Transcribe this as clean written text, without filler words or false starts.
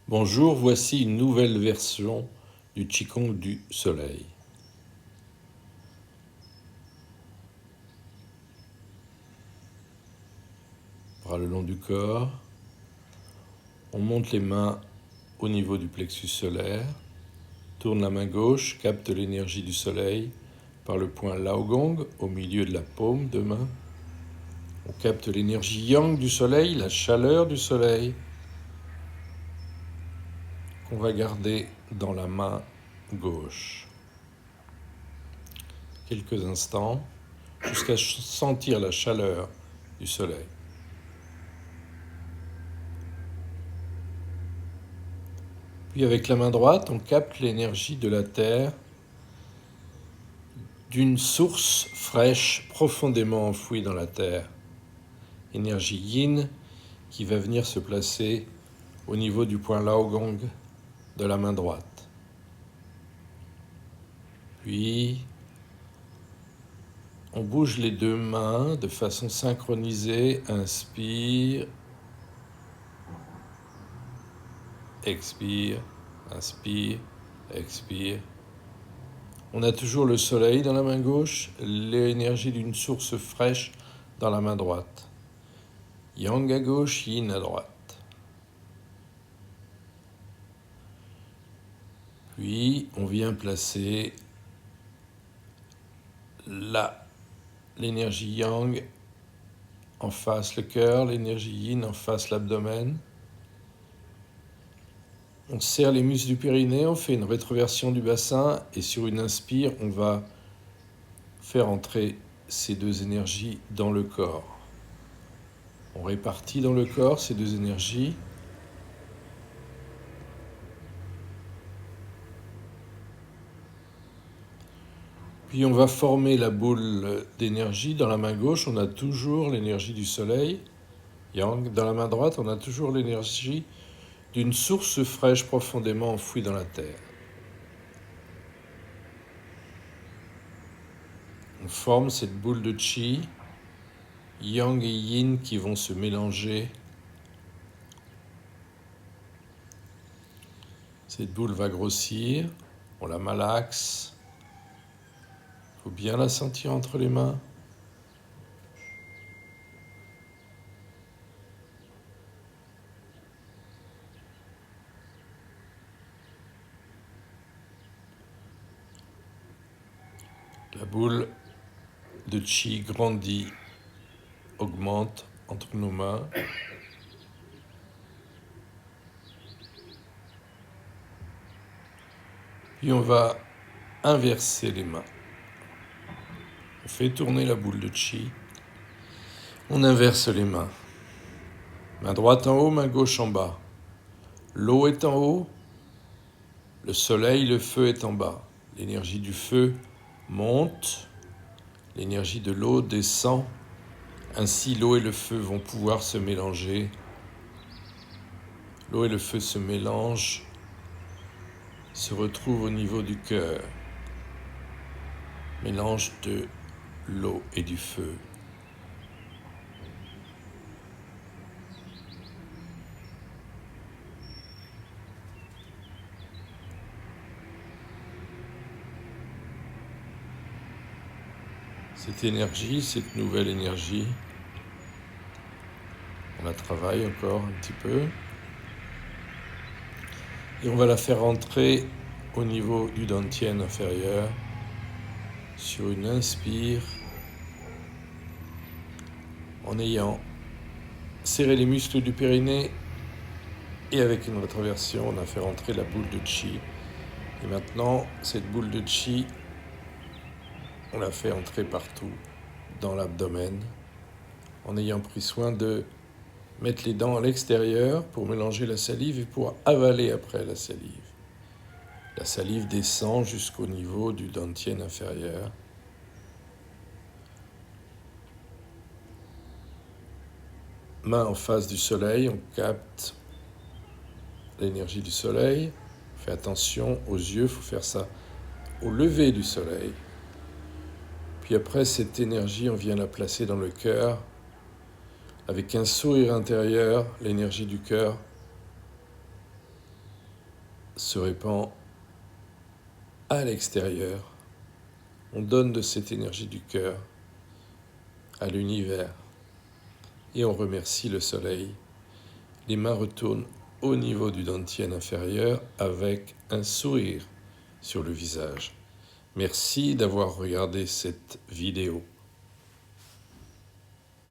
Bonjour, voici une nouvelle version du Qigong du Soleil. Bras le long du corps, on monte les mains au niveau du plexus solaire, tourne la main gauche, capte l'énergie du soleil par le point Laogong au milieu de la paume de main. On capte l'énergie yang du soleil, la chaleur du soleil, qu'on va garder dans la main gauche. Quelques instants, jusqu'à sentir la chaleur du soleil. Puis avec la main droite, on capte l'énergie de la terre d'une source fraîche profondément enfouie dans la terre. Énergie yin qui va venir se placer au niveau du point Laogong de la main droite. Puis, on bouge les deux mains de façon synchronisée. Inspire, expire, inspire, expire. On a toujours le soleil dans la main gauche, l'énergie d'une source fraîche dans la main droite. Yang à gauche, yin à droite. Puis, on vient placer l'énergie yang en face le cœur, l'énergie yin en face l'abdomen. On serre les muscles du périnée, on fait une rétroversion du bassin et sur une inspire, on va faire entrer ces deux énergies dans le corps. On répartit dans le corps ces deux énergies. Puis on va former la boule d'énergie. Dans la main gauche, on a toujours l'énergie du soleil, yang. Dans la main droite, on a toujours l'énergie d'une source fraîche profondément enfouie dans la terre. On forme cette boule de chi, yang et yin qui vont se mélanger. Cette boule va grossir, on la malaxe. Il faut bien la sentir entre les mains. La boule de chi grandit, augmente entre nos mains. Puis on va inverser les mains. On fait tourner la boule de chi. On inverse les mains. Main droite en haut, main gauche en bas. L'eau est en haut, le soleil, le feu est en bas. L'énergie du feu monte, l'énergie de l'eau descend. Ainsi, l'eau et le feu vont pouvoir se mélanger. L'eau et le feu se mélangent, se retrouvent au niveau du cœur. Mélange de l'eau et du feu. Cette énergie, cette nouvelle énergie, on la travaille encore un petit peu. Et on va la faire rentrer au niveau du dantian inférieur sur une inspire en ayant serré les muscles du périnée et avec une rétroversion, on a fait rentrer la boule de chi. Et maintenant, cette boule de chi, on la fait entrer partout dans l'abdomen en ayant pris soin de mettre les dents à l'extérieur pour mélanger la salive et pour avaler après la salive. La salive descend jusqu'au niveau du dantian inférieur. Main en face du soleil, on capte l'énergie du soleil. Fais attention aux yeux, il faut faire ça au lever du soleil. Puis après cette énergie, on vient la placer dans le cœur avec un sourire intérieur, l'énergie du cœur se répand à l'extérieur. On donne de cette énergie du cœur à l'univers et on remercie le soleil. Les mains retournent au niveau du dantian inférieur avec un sourire sur le visage. Merci d'avoir regardé cette vidéo.